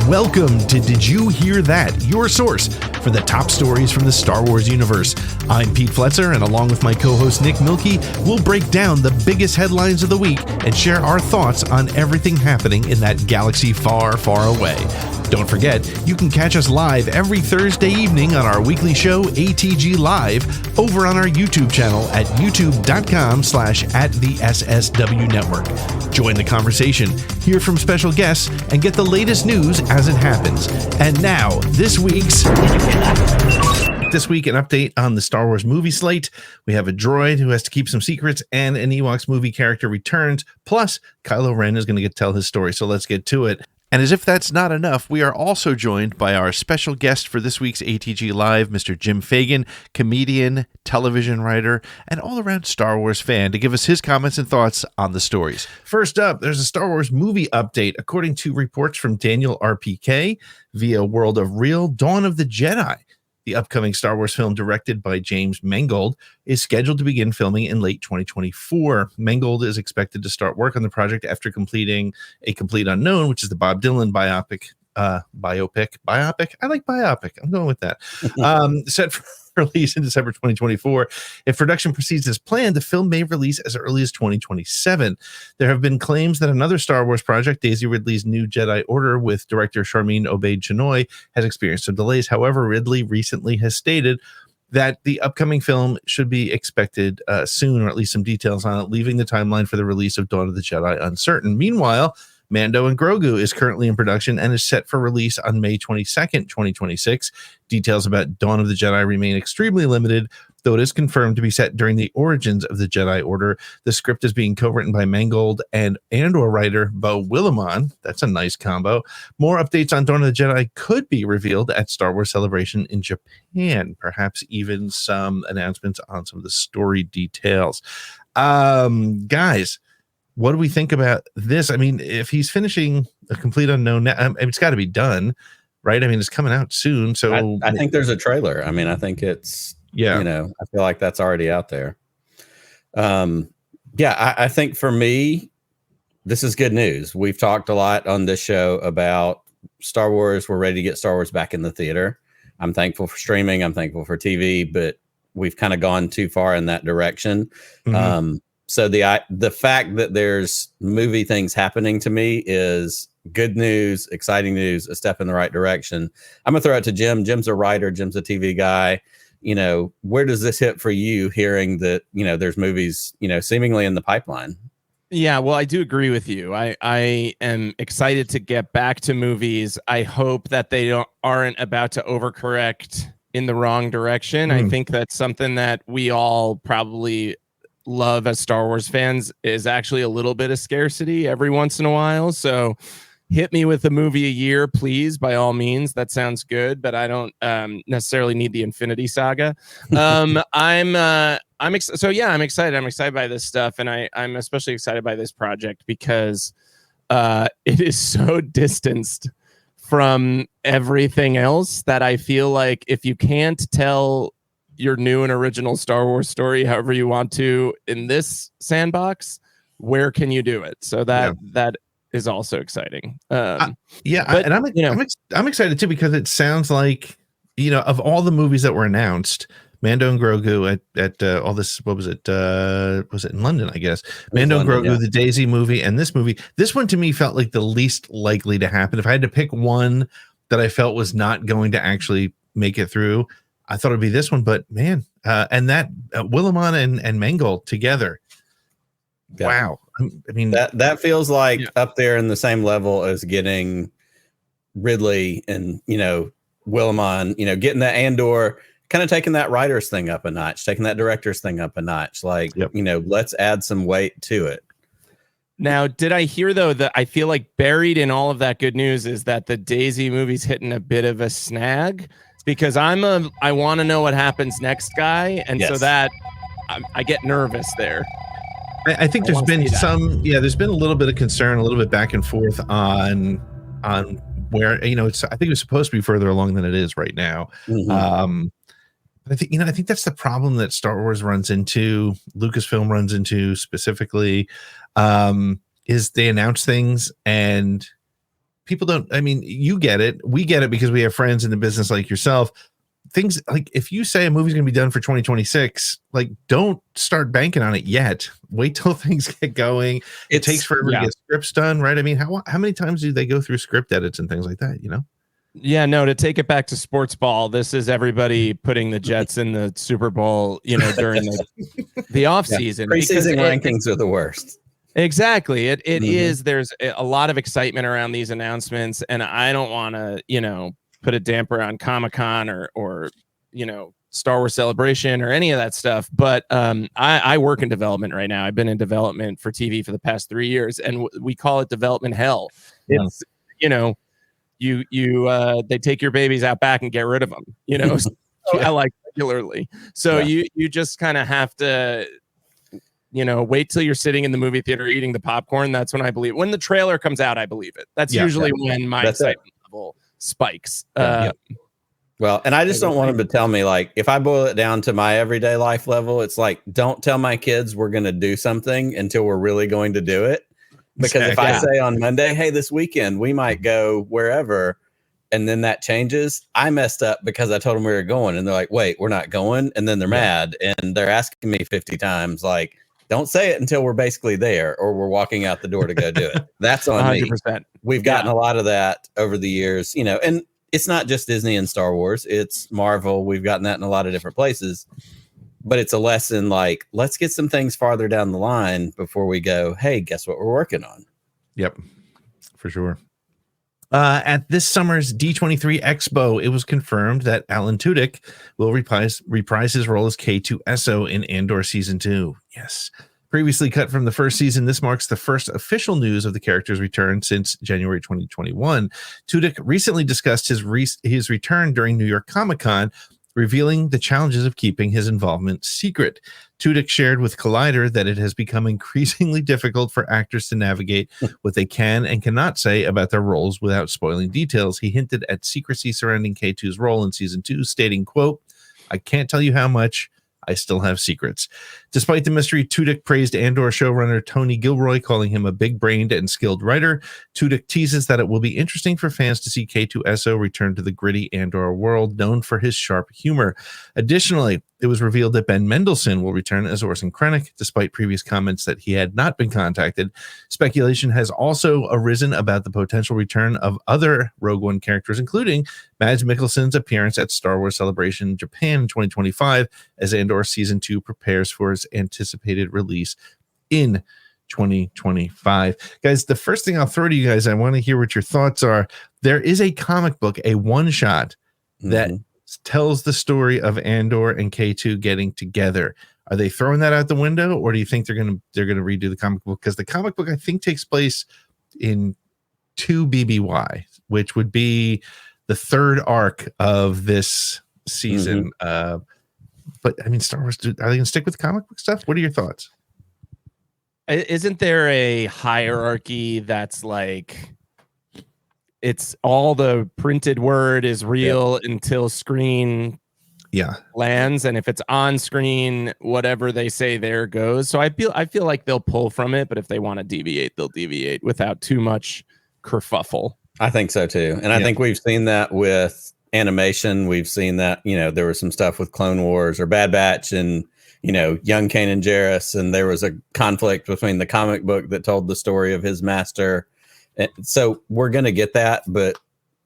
Welcome to Did You Hear That? Your source for the top stories from the Star Wars universe. I'm Pete Fletzer, and along with my co-host Nick Milkey, we'll break down the biggest headlines of the week and share our thoughts on everything happening in that galaxy far, far away. Don't forget, you can catch us live every Thursday evening on our weekly show, ATGLive, over on our YouTube channel at youtube.com/@the-SSW Network. Join the conversation, hear from special guests, and get the latest news as it happens. And now, this week, an update on the Star Wars movie slate. We have a droid who has to keep some secrets, and an Ewoks movie character returns. Plus, Kylo Ren is going to tell his story, so let's get to it. And as if that's not enough, we are also joined by our special guest for this week's ATG Live, Mr. Jim Fagan, comedian, television writer, and all-around Star Wars fan, to give us his comments and thoughts on the stories. First up, there's a Star Wars movie update. According to reports from Daniel RPK via World of Real, Dawn of the Jedi, the upcoming Star Wars film directed by James Mangold, is scheduled to begin filming in late 2024. Mangold is expected to start work on the project after completing A Complete Unknown, which is the Bob Dylan biopic. I like biopic. I'm going with that. Set for release in December 2024. If production proceeds as planned, the film may release as early as 2027. There have been claims that another Star Wars project, Daisy Ridley's New Jedi Order, with director Sharmeen Obaid-Chinoy, has experienced some delays. However, Ridley recently has stated that the upcoming film should be expected soon, or at least some details on it, leaving the timeline for the release of Dawn of the Jedi uncertain. Meanwhile, Mando and Grogu is currently in production and is set for release on May 22nd, 2026. Details about Dawn of the Jedi remain extremely limited, though it is confirmed to be set during the origins of the Jedi Order. The script is being co-written by Mangold and Andor writer Beau Willimon. That's a nice combo. More updates on Dawn of the Jedi could be revealed at Star Wars Celebration in Japan. Perhaps even some announcements on some of the story details. Guys, what do we think about this? I mean, if he's finishing A Complete Unknown, it's got to be done, right? I mean, it's coming out soon. So I think there's a trailer. I mean, I think it's, I feel like that's already out there. I think for me, this is good news. We've talked a lot on this show about Star Wars. We're ready to get Star Wars back in the theater. I'm thankful for streaming. I'm thankful for TV, but we've kind of gone too far in that direction. Mm-hmm. So the fact that there's movie things happening to me is good news, exciting news, a step in the right direction. I'm gonna throw it to Jim. Jim's a writer. Jim's a TV guy. Where does this hit for you, hearing that, there's movies, seemingly in the pipeline? Yeah, well, I do agree with you. I am excited to get back to movies. I hope that they aren't about to overcorrect in the wrong direction. I think that's something that we all probably love as Star Wars fans, is actually a little bit of scarcity every once in a while. So hit me with a movie a year, please, by all means. That sounds good, but I don't necessarily need the Infinity Saga. I'm excited. I'm excited by this stuff, and I'm especially excited by this project because it is so distanced from everything else that I feel like if you can't tell your new and original Star Wars story however you want to in this sandbox, where can you do it? So that is also exciting. I'm excited too, because it sounds like, of all the movies that were announced, Mando and Grogu at all this, what was it? Was it in London, I guess? Mando and Grogu, the Daisy movie, and this movie. This one to me felt like the least likely to happen. If I had to pick one that I felt was not going to actually make it through, I thought it'd be this one, but man, and that Willimon and Mangold together. Yeah. Wow. I mean, that feels like up there in the same level as getting Ridley and, Willimon, getting that Andor, kind of taking that writer's thing up a notch, taking that director's thing up a notch. Like, let's add some weight to it. Now, did I hear, though, that I feel like buried in all of that good news is that the Daisy movie's hitting a bit of a snag? Because I want to know what happens next, guy, and so that I get nervous there. I think there's been there's been a little bit of concern, a little bit back and forth on where, it's, I think it was supposed to be further along than it is right now. Mm-hmm. I think that's the problem that Star Wars runs into, Lucasfilm runs into specifically, is they announce things and people don't, I mean, you get it. We get it because we have friends in the business like yourself. Things like if you say a movie's going to be done for 2026, like don't start banking on it yet. Wait till things get going. It takes forever to get scripts done, right? I mean, how many times do they go through script edits and things like that, you know? Yeah, no, to take it back to sports ball, this is everybody putting the Jets in the Super Bowl, you know, during the off season. Preseason rankings are the worst. Exactly. It is. There's a lot of excitement around these announcements, and I don't want to, you know, put a damper on Comic-Con or you know, Star Wars Celebration or any of that stuff. But I work in development right now. I've been in development for TV for the past 3 years, and we call it development hell. It's, you know, you they take your babies out back and get rid of them, you know. So I like regularly. So you just kind of have to, you know, wait till you're sitting in the movie theater eating the popcorn. That's when I believe. When the trailer comes out, I believe it. That's usually when my excitement level spikes. Well, and I just don't want them to tell me, like, if I boil it down to my everyday life level, it's like, don't tell my kids we're going to do something until we're really going to do it. Because if I say on Monday, hey, this weekend we might go wherever, and then that changes, I messed up because I told them we were going, and they're like, wait, we're not going. And then they're mad, and they're asking me 50 times, like, don't say it until we're basically there or we're walking out the door to go do it. That's on 100%. Me. We've gotten a lot of that over the years, you know, and it's not just Disney and Star Wars, it's Marvel. We've gotten that in a lot of different places, but it's a lesson like, let's get some things farther down the line before we go, hey, guess what we're working on? Yep, for sure. At this summer's D23 Expo, it was confirmed that Alan Tudyk will reprise his role as K2SO in Andor Season 2. Yes. Previously cut from the first season, this marks the first official news of the character's return since January 2021. Tudyk recently discussed his return during New York Comic-Con, revealing the challenges of keeping his involvement secret. Tudyk shared with Collider that it has become increasingly difficult for actors to navigate what they can and cannot say about their roles without spoiling details. He hinted at secrecy surrounding K2's role in Season 2, stating, quote, I can't tell you how much. I still have secrets. Despite the mystery, Tudyk praised Andor showrunner Tony Gilroy, calling him a big-brained and skilled writer. Tudyk teases that it will be interesting for fans to see K2SO return to the gritty Andor world, known for his sharp humor. Additionally, it was revealed that Ben Mendelsohn will return as Orson Krennic, despite previous comments that he had not been contacted. Speculation has also arisen about the potential return of other Rogue One characters, including Mads Mikkelsen's appearance at Star Wars Celebration Japan in 2025, as Andor Season 2 prepares for its anticipated release in 2025. Guys, the first thing I'll throw to you guys, I want to hear what your thoughts are. There is a comic book, a one-shot that tells the story of Andor and K2 getting together. Are they throwing that out the window, or do you think they're going to redo the comic book? Because the comic book, I think, takes place in 2 BBY, which would be the third arc of this season. But I mean, Star Wars, are they going to stick with comic book stuff? What are your thoughts? Isn't there a hierarchy that's like, it's all the printed word is real until screen lands, and if it's on screen, whatever they say there goes. So I feel like they'll pull from it, but if they want to deviate, they'll deviate without too much kerfuffle. I think so too, and I think we've seen that with animation. We've seen that, you know, there was some stuff with Clone Wars or Bad Batch and, you know, young Kanan Jarrus, and there was a conflict between the comic book that told the story of his master. So we're going to get that, but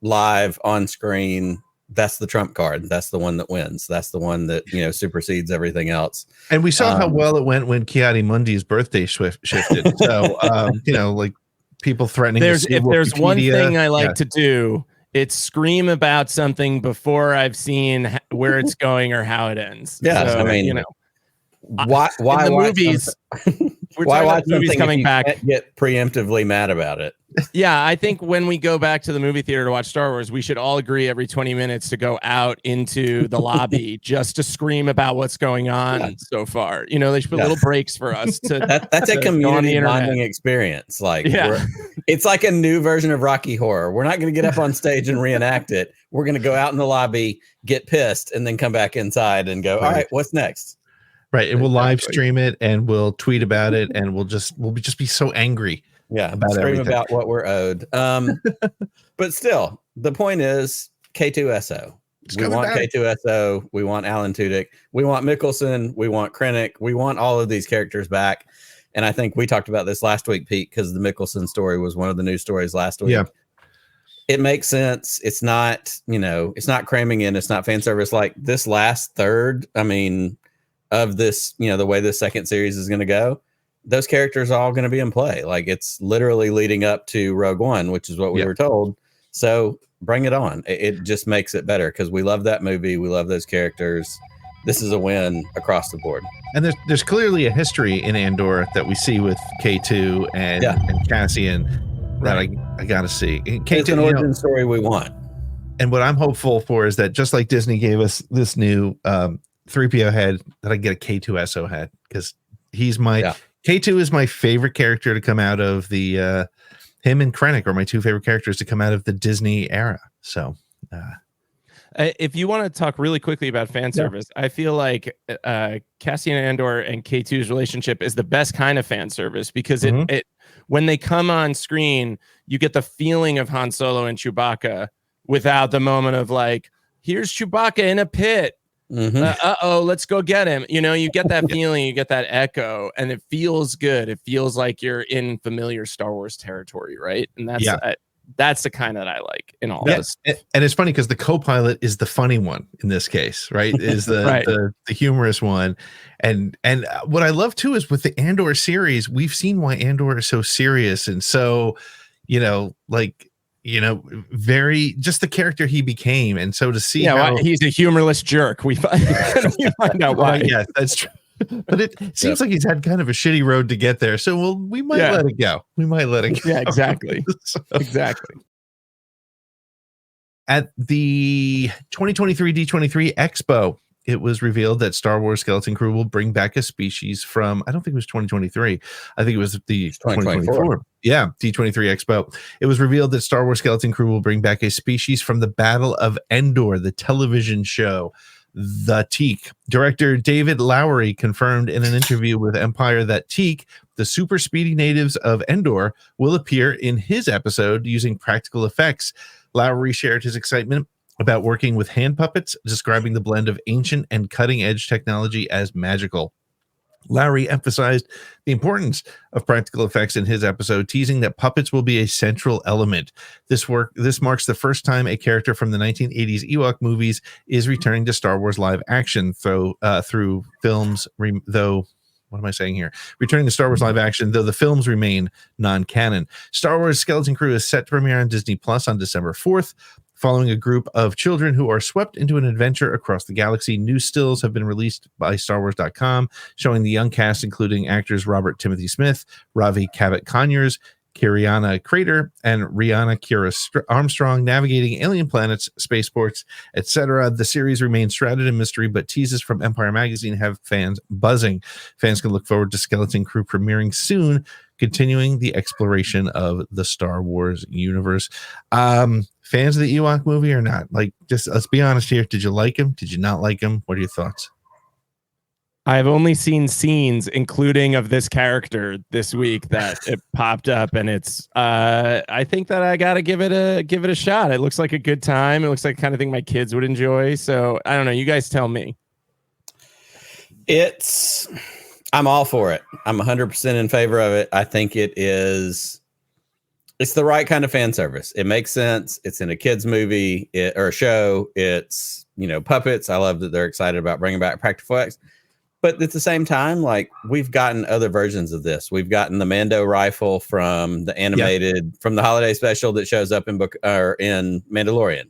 live on screen, that's the trump card. That's the one that wins. That's the one that, you know, supersedes everything else. And we saw how well it went when Ki-Adi-Mundi's birthday shifted. So, you know, like people threatening. If there's one thing I like to do, it's scream about something before I've seen where it's going or how it ends. Yeah. So, I mean, you know, why the movies? Why watch movies coming back? Can't get preemptively mad about it. Yeah, I think when we go back to the movie theater to watch Star Wars, we should all agree every 20 minutes to go out into the lobby just to scream about what's going on so far. You know, they should put little breaks for us to. That's a community bonding experience. Like, it's like a new version of Rocky Horror. We're not going to get up on stage and reenact it. We're going to go out in the lobby, get pissed, and then come back inside and go, all right, what's next? Right, and we'll live stream it, and we'll tweet about it, and we'll just be so angry Yeah, about scream everything. about what we're owed. But still, the point is K2SO. We want back. K2SO. We want Alan Tudyk. We want Mikkelsen. We want Krennic. We want all of these characters back. And I think we talked about this last week, Pete, because the Mikkelsen story was one of the news stories last week. Yeah. It makes sense. It's not, it's not cramming in. It's not fan service. Like this last third, of this, the way this second series is going to go, those characters are all going to be in play. Like it's literally leading up to Rogue One, which is what we were told. So bring it on. It just makes it better because we love that movie. We love those characters. This is a win across the board. And there's clearly a history in Andor that we see with K2 and Cassian that I got to see. K2, it's an origin story we want. And what I'm hopeful for is that just like Disney gave us this new 3PO head, that I get a K2SO head because he's my K2 is my favorite character to come out of the him and Krennic are my two favorite characters to come out of the Disney era. So if you want to talk really quickly about fan service, I feel like Cassian Andor and K2's relationship is the best kind of fan service because it when they come on screen, you get the feeling of Han Solo and Chewbacca without the moment of like, here's Chewbacca in a pit. Let's go get him. You get that feeling, you get that echo, and it feels good. It feels like you're in familiar Star Wars territory, right? And that's the kind that I like in all this. And it's funny because the co-pilot is the funny one in this case, right? Is the the humorous one. And what I love too is with the Andor series, we've seen why Andor is so serious and so, very just the character he became. And so to see how he's a humorless jerk. We find out why. Yes, that's true. But it seems like he's had kind of a shitty road to get there. So we might let it go. We might let it go. Yeah, exactly. Exactly. At the 2023 D23 Expo, it was revealed that Star Wars Skeleton Crew will bring back a species from, I don't think it was 2023. I think it was the 2024. Yeah, D23 Expo. It was revealed that Star Wars Skeleton Crew will bring back a species from the Battle of Endor, the television show. The Teak. Director David Lowery confirmed in an interview with Empire that Teak, the super speedy natives of Endor, will appear in his episode using practical effects. Lowery shared his excitement about working with hand puppets, describing the blend of ancient and cutting-edge technology as magical. Lowery emphasized the importance of practical effects in his episode, teasing that puppets will be a central element. This marks the first time a character from the 1980s Ewok movies is returning to Star Wars live action through films, though. What am I saying here? Returning to Star Wars live action, though the films remain non-canon. Star Wars Skeleton Crew is set to premiere on Disney Plus on December 4th. Following a group of children who are swept into an adventure across the galaxy, new stills have been released by StarWars.com, showing the young cast, including actors Robert Timothy Smith, Ravi Cabot-Conyers, Kiriana Crater, and Rihanna Kira Armstrong navigating alien planets, spaceports, etc. The series remains shrouded in mystery, but teases from Empire Magazine have fans buzzing. Fans can look forward to Skeleton Crew premiering soon, continuing the exploration of the Star Wars universe. Fans of the Ewok movie or not? Like, just let's be honest here. Did you like him? Did you not like him? What are your thoughts? I've only seen scenes, including of this character this week that it popped up, and it's. I think that I gotta give it a shot. It looks like a good time. It looks like the kind of thing my kids would enjoy. So I don't know. You guys tell me. I'm all for it. I'm 100% in favor of it. I think it's the right kind of fan service. It makes sense. It's in a kids movie or a show. It's, puppets. I love that they're excited about bringing back practical effects. But at the same time, like we've gotten other versions of this. We've gotten the Mando rifle from the animated, from the holiday special that shows up in Mandalorian.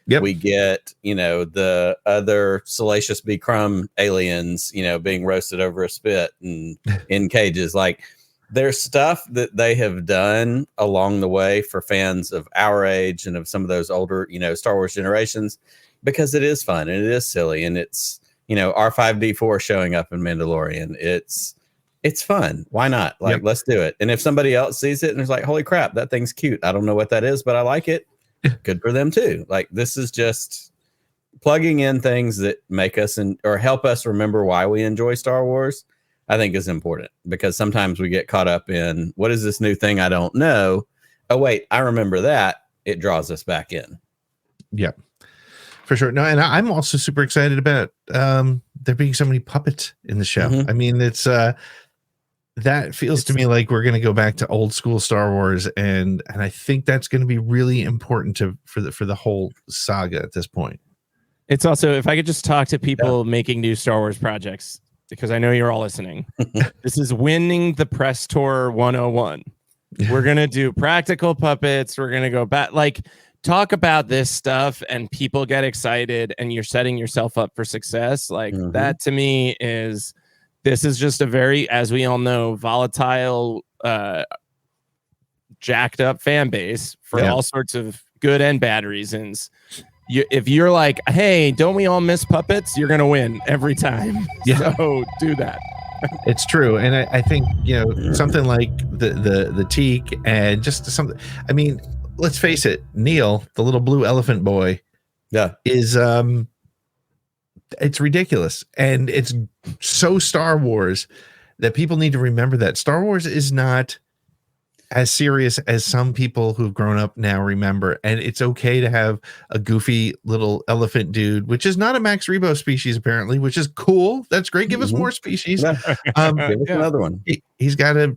Yep. We get, the other Salacious B. Crumb aliens, being roasted over a spit and in cages. Like there's stuff that they have done along the way for fans of our age and of some of those older, Star Wars generations, because it is fun and it is silly and it's, R5D4 showing up in Mandalorian. It's fun. Why not? Like, let's do it. And if somebody else sees it and is like, holy crap, that thing's cute. I don't know what that is, but I like it. Good for them too. Like this is just plugging in things that make us or help us remember why we enjoy Star Wars. I think is important, because sometimes we get caught up in, what is this new thing I don't know? Oh, wait, I remember that. It draws us back in. Yeah, for sure. No, and I'm also super excited about there being so many puppets in the show. I mean, it's that feels to me like we're going to go back to old school Star Wars, and I think that's going to be really important for the whole saga at this point. It's also, if I could just talk to people making new Star Wars projects, because I know you're all listening. This is winning the press tour 101. We're going to do practical puppets. We're going to go back, like, talk about this stuff and people get excited and you're setting yourself up for success. Like that to me this is just a very, as we all know, volatile, jacked up fan base for all sorts of good and bad reasons. If you're like, hey, don't we all miss puppets? You're going to win every time. Yeah. So do that. It's true. And I think, something like the teak and just something, I mean, let's face it, Neil, the little blue elephant boy, is it's ridiculous. And it's so Star Wars that people need to remember that Star Wars is not as serious as some people who've grown up now remember. And it's okay to have a goofy little elephant dude, which is not a Max Rebo species, apparently, which is cool. That's great. Give us more species. Give us another one. He's got a,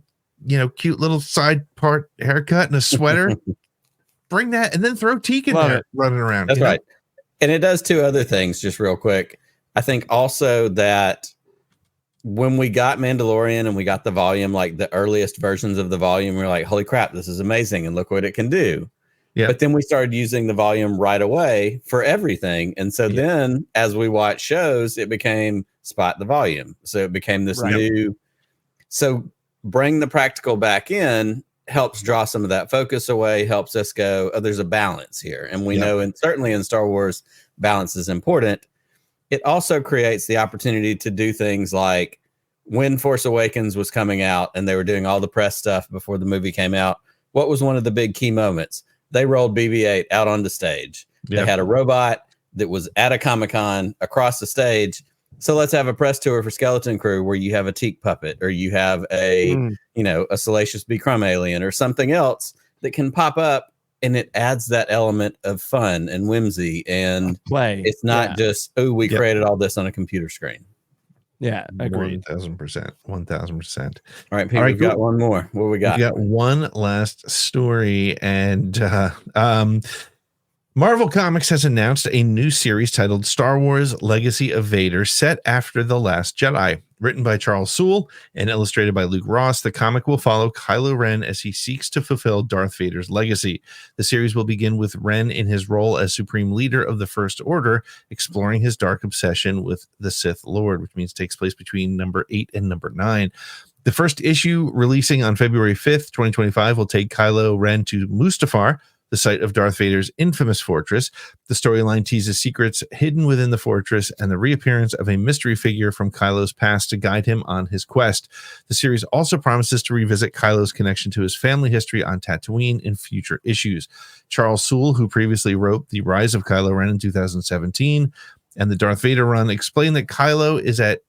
cute little side part haircut and a sweater. Bring that, and then throw Teak in there running around. That's right. And it does two other things, just real quick. I think also that when we got Mandalorian and we got the volume, like the earliest versions of the volume, we were like, holy crap, this is amazing. And look what it can do. Yeah. But then we started using the volume right away for everything. And so then as we watch shows, it became spot the volume. So it became this new. So bring the practical back in helps draw some of that focus away, helps us go, oh, there's a balance here. And we know, and certainly in Star Wars, balance is important. It also creates the opportunity to do things like when Force Awakens was coming out and they were doing all the press stuff before the movie came out. What was one of the big key moments? They rolled BB-8 out on the stage. They had a robot that was at a Comic-Con across the stage. So let's have a press tour for Skeleton Crew where you have a teak puppet or you have a, a Salacious B. Crumb alien or something else that can pop up. And it adds that element of fun and whimsy and play. It's not just, we created all this on a agreed screen. Yeah, agreed. 1,000%. 1,000%. All right, Pete, we've got one more. What we got? We got one last story, and Marvel Comics has announced a new series titled Star Wars Legacy of Vader, set after The Last Jedi. Written by Charles Soule and illustrated by Luke Ross, the comic will follow Kylo Ren as he seeks to fulfill Darth Vader's legacy. The series will begin with Ren in his role as Supreme Leader of the First Order, exploring his dark obsession with the Sith Lord, which means takes place between number 8 and number 9. The first issue, releasing on February 5th, 2025, will take Kylo Ren to Mustafar, the site of Darth Vader's infamous fortress. The storyline teases secrets hidden within the fortress and the reappearance of a mystery figure from Kylo's past to guide him on his quest. The series also promises to revisit Kylo's connection to his family history on Tatooine in future issues. Charles Soule, who previously wrote The Rise of Kylo Ren in 2017 and the Darth Vader run, explained that Kylo is at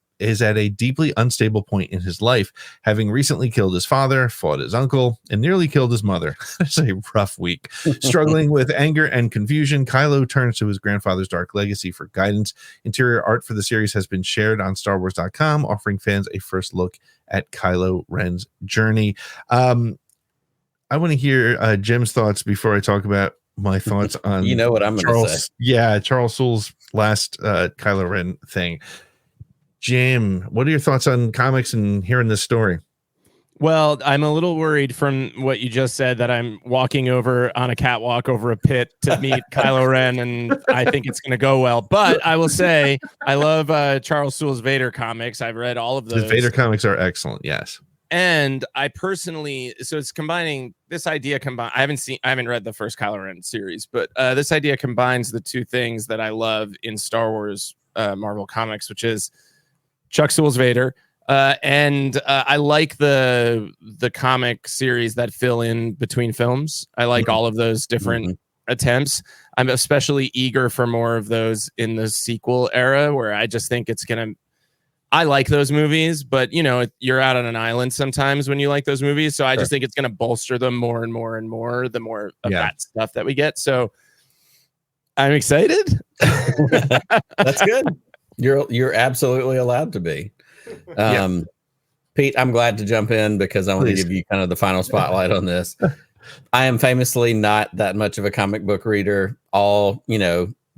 a deeply unstable point in his life, having recently killed his father, fought his uncle, and nearly killed his mother. It's a rough week. Struggling with anger and confusion, Kylo turns to his grandfather's dark legacy for guidance. Interior art for the series has been shared on StarWars.com, offering fans a first look at Kylo Ren's journey. I want to hear Jim's thoughts before I talk about my thoughts on what I'm going to say. Yeah, Charles Soule's last Kylo Ren thing. Jim, what are your thoughts on comics and hearing this story? Well, I'm a little worried from what you just said that I'm walking over on a catwalk over a pit to meet Kylo Ren, and I think it's going to go well. But I will say I love Charles Soule's Vader comics. I've read all of those. The Vader comics are excellent, yes. And I personally, so it's combining this idea. I haven't read the first Kylo Ren series, but this idea combines the two things that I love in Star Wars Marvel comics, which is Chuck Soule's Vader, and I like the comic series that fill in between films. I like all of those different attempts. I'm especially eager for more of those in the sequel era, where I just think it's going to I like those movies, but you're out on an island sometimes when you like those movies. So I just think it's going to bolster them more and more and more the more of that stuff that we get. So I'm excited. That's good. You're absolutely allowed to be. Pete, I'm glad to jump in because I want to give you kind of the final spotlight on this. I am famously not that much of a comic book reader. All,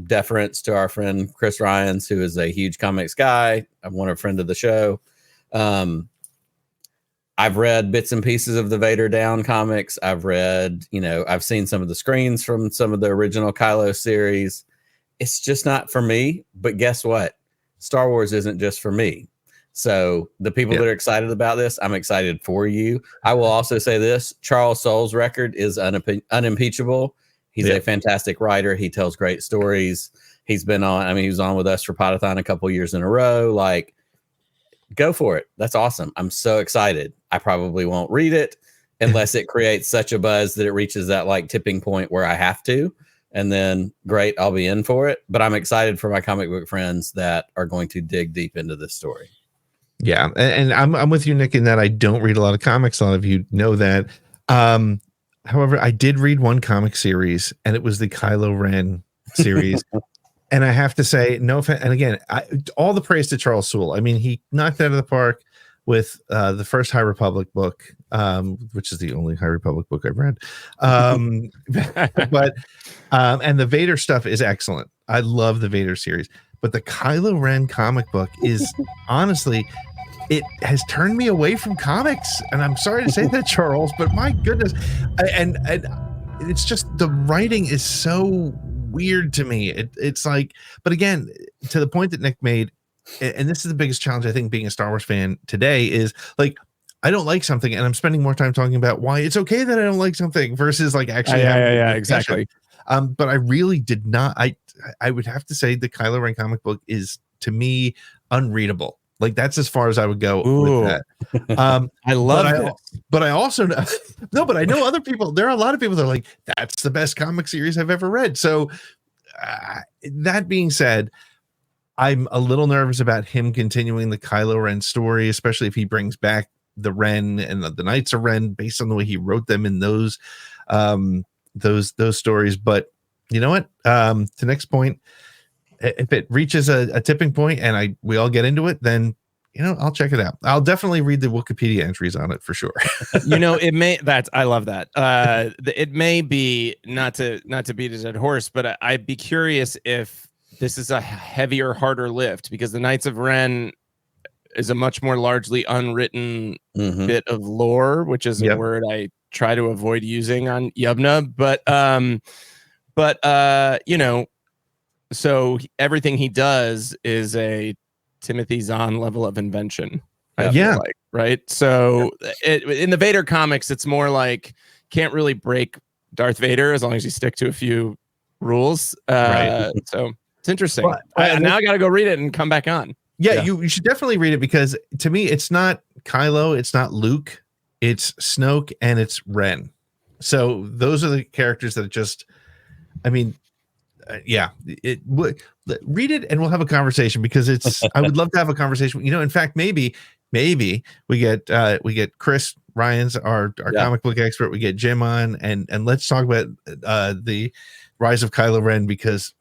deference to our friend Chris Ryans, who is a huge comics guy. I'm a friend of the show. I've read bits and pieces of the Vader Down comics. I've read, I've seen some of the screens from some of the original Kylo series. It's just not for me. But guess what? Star Wars isn't just for me. So the people that are excited about this, I'm excited for you. I will also say this: Charles Soule's record is unimpeachable. He's a fantastic writer. He tells great stories. He's been on, he was on with us for Podathon a couple years in a row. Like, go for it. That's awesome. I'm so excited. I probably won't read it unless it creates such a buzz that it reaches that like tipping point where I have to. And then great, I'll be in for it. But I'm excited for my comic book friends that are going to dig deep into this story. Yeah, and I'm with you, Nick, in that I don't read a lot of comics. A lot of you know that. However, I did read one comic series, and it was the Kylo Ren series. And I have to say, no offense, and again, all the praise to Charles Soule. I mean, he knocked it out of the park with the first High Republic book, which is the only High Republic book I've read. But and the Vader stuff is excellent. I love the Vader series. But the Kylo Ren comic book is honestly, it has turned me away from comics. And I'm sorry to say that, Charles, but my goodness. And it's just, the writing is so weird to me. It's like, but again, to the point that Nick made, and this is the biggest challenge, I think, being a Star Wars fan today, is like, I don't like something, and I'm spending more time talking about why it's okay that I don't like something versus like actually. Exactly. But I really did not. I would have to say the Kylo Ren comic book is, to me, unreadable. Like, that's as far as I would go with that. I love it. But I also know, no, but I know other people. There are a lot of people that are like, that's the best comic series I've ever read. So that being said, I'm a little nervous about him continuing the Kylo Ren story, especially if he brings back the Ren and the Knights of Ren based on the way he wrote them in those stories. But you know what? To Nick's point, if it reaches a tipping point and we all get into it, then I'll check it out. I'll definitely read the Wikipedia entries on it for sure. I love that. It may be not to beat a dead horse, but I'd be curious if this is a heavier, harder lift, because the Knights of Ren is a much more largely unwritten bit of lore, which is a word I try to avoid using on Yubna, but so everything he does is a Timothy Zahn level of invention. Right. So in the Vader comics, it's more like can't really break Darth Vader as long as you stick to a few rules. So it's interesting. Now I got to go read it and come back on. Yeah, you should definitely read it, because to me, it's not Kylo, it's not Luke, it's Snoke, and it's Ren. So those are the characters that just, read it and we'll have a conversation, because I would love to have a conversation. In fact, maybe we get Chris Ryans, our comic book expert. We get Jim on, and let's talk about the Rise of Kylo Ren, because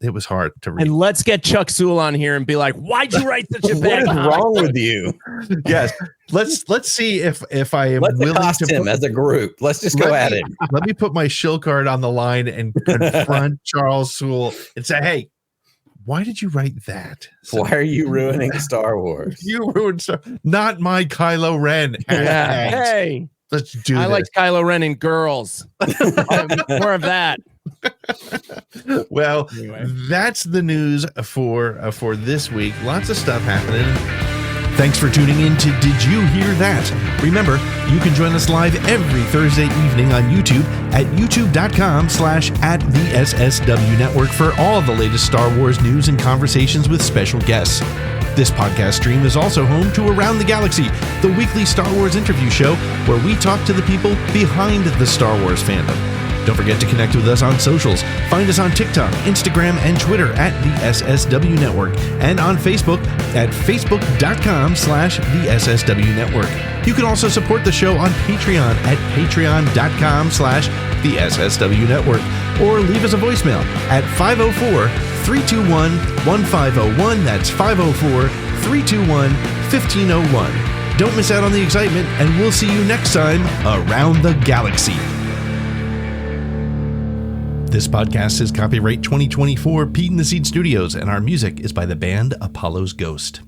it was hard to read. And let's get Chuck Soule on here and be like, why'd you write such a bad What is wrong with you? Yes. Let's see if I am willing to him as a group. Let's just go at it. Let me put my shill card on the line and confront Charles Soule and say, hey, why did you write that? Why are you ruining Star Wars? You ruined not my Kylo Ren. Hey, let's do this. I like Kylo Ren and girls. More of that. Well, anyway, that's the news for this week. Lots of stuff happening. Thanks for tuning in to Did You Hear That? Remember, you can join us live every Thursday evening on YouTube at youtube.com/@the SSW Network for all the latest Star Wars news and conversations with special guests. This podcast stream is also home to Around the Galaxy, the weekly Star Wars interview show where we talk to the people behind the Star Wars fandom. Don't forget to connect with us on socials. Find us on TikTok, Instagram, and Twitter at the SSW Network, and on Facebook at facebook.com/the SSW Network. You can also support the show on Patreon at patreon.com/the SSW Network, or leave us a voicemail at 504-321-1501. That's 504-321-1501. Don't miss out on the excitement, and we'll see you next time around the galaxy. This podcast is copyright 2024 Pete and the Seed Studios, and our music is by the band Apollo's Ghost.